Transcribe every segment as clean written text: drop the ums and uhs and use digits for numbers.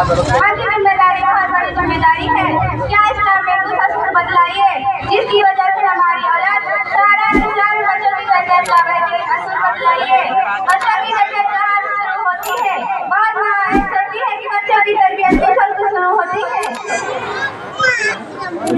ماں کی ذمہ داری بہت بڑی ذمہ داری ہے. کیا اسلام میں کچھ اصول بتلائیے جس کی وجہ سے ہماری اولاد سارا اسلامی بچوں کی تربیت کا بہترین اصول بتلائیے. بچوں کی تربیت کہاں سے شروع ہوتی ہے؟ بعض ماں ایسا کرتی ہے کہ بچوں کی تربیت طفل سے شروع ہوتی ہے.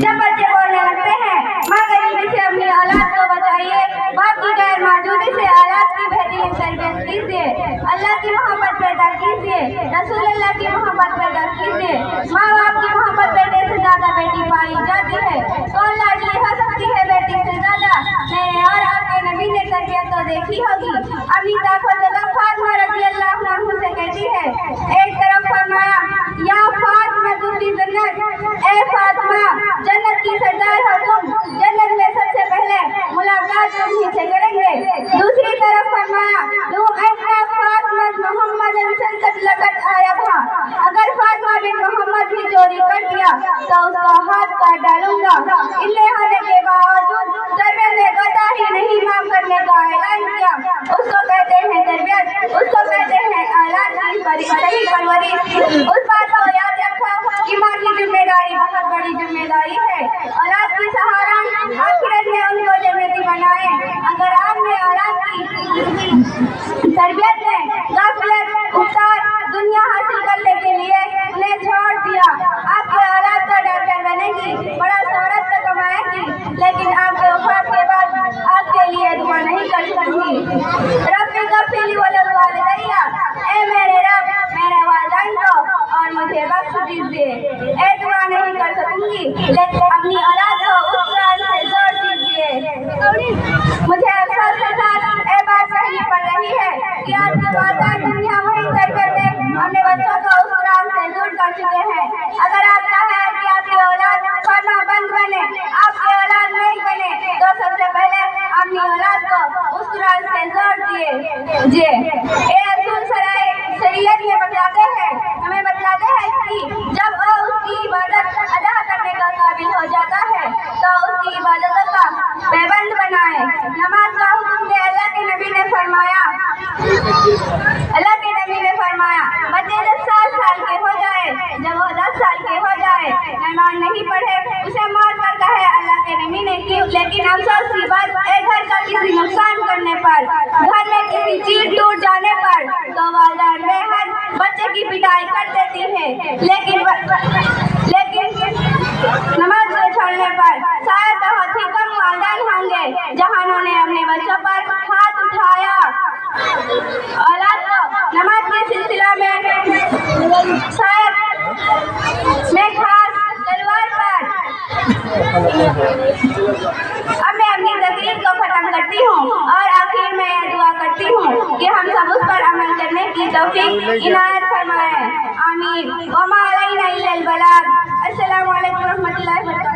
جب بچے بولنے لگتے ہیں ماں غریبی سے اپنی اولاد کو بچائیے. باپ کی غیر موجودگی سے اولاد کی بہترین تربیت کیجیے. اللہ کی محبت پیدا کیجیے. رسول اللہ کی محبت پیدا کیجیے. ماں باپ کی محبت بیٹے سے زیادہ بیٹی پائی جاتی ہے. کون لاڈلی ہو سکتی ہے بیٹی سے زیادہ؟ میرے اور آپ کے نبی نے تربیت تو دیکھی ہوگی. اپنی طاقت جگہ فاطمہ رضی اللہ عنہ سے کہتی ہے. ایک طرف فرمایا یا فاطمہ دوسری جنت، اے فاطمہ جنت کی سردار ہو تم، جنت میں سب سے پہلے ملاقات تم ہی سے کریں گے. دوسری طرف فرمایا لو ایسا فاطمہ محمد سنت لگت آیا تھا، اگر فاطمہ بن محمد بھی چوری کر دیا تو اس کا ہاتھ کاٹ ڈالوں گا. اتنے ہونے کے باوجود تربیت نے قطع ہی نہیں معاف کرنے کا اعلان کیا. اس کو کہتے ہیں تربیت، اس کو کہتے ہیں اولاد کی صحیح پرورش. اس بات کو یاد رکھو کہ ماں کی ذمہ داری بہت بڑی ذمہ داری ہے. اولاد کی سہارا آخرت میں ان کو جنتی بنائے. اگر آپ نے اولاد کی تربیت میں غفلت اختار دنیا حاصل کرنے کے لیے انہیں چھوڑ دیا، آپ کی اولاد کا ڈاکٹر بنے گی، بڑا شہرت سے کمائے گی، لیکن آپ کے وفات کے بعد آپ کے لیے دعا نہیں کر سکیں گی. رب اغفر لی ولوالدیّ، اے میرے رب میرے والدین کو اور مجھے بخش دیجیے. اے دعا نہیں کر سکوں گی لیکن اپنی اولاد کو اس قرآن سے جوڑ دیجیے. مجھے افسوس کے ساتھ یہ بات کہنی پڑ رہی ہے کہ آج کے والدین دنیا وہی تربیت میں اپنے بچوں کو اس قرآن سے دور کر چکے ہیں. اگر آپ چاہیں کہ آپ کی اولاد فرما بند بنے، آپ کی اولاد نہیں بنے، تو سب سے پہلے اپنی اولاد کو اس قرآن سے جوڑ دیجیے. یہ اصول شریعت میں بتلاتے ہیں، ہمیں بتلاتے ہیں کہ جب وہ اس کی عبادت ادا کرنے کا قابل ہو جاتا ہے تو اس کی عبادتوں کا پابند بنائے. نماز کا حکم دے. اللہ کے نبی نے فرمایا بچے جب 7 سال کے ہو جائے، جب وہ 10 سال کے ہو جائے، نماز نہیں پڑھے اسے مار کر کہے اللہ کے نبی نے کیوں. لیکن افسوس کی بات گھر کا کسی نقصان کرنے پر، گھر میں کسی چیز ٹوٹ جانے پر تو والدین بے حد بچے کی پٹائی کر دیتی ہے، لیکن نماز کو چھوڑنے پر شاید بہت ہی کم والدین ہوں گے جہاں نے اپنے بچوں پر ہاتھ اٹھایا. اولاد کو نماز کے سلسلہ میں شاید میں خاص تلوار پر اب میں اپنی تقریر کو ختم کرتی ہوں اور آخر میں یہ دعا کرتی ہوں کہ ہم سب اس پر عمل کرنے کی توفیق عنایت فرمائے. آمین. وما علینا الا البلاغ. السلام علیکم ورحمۃ اللہ وبرکاتہ.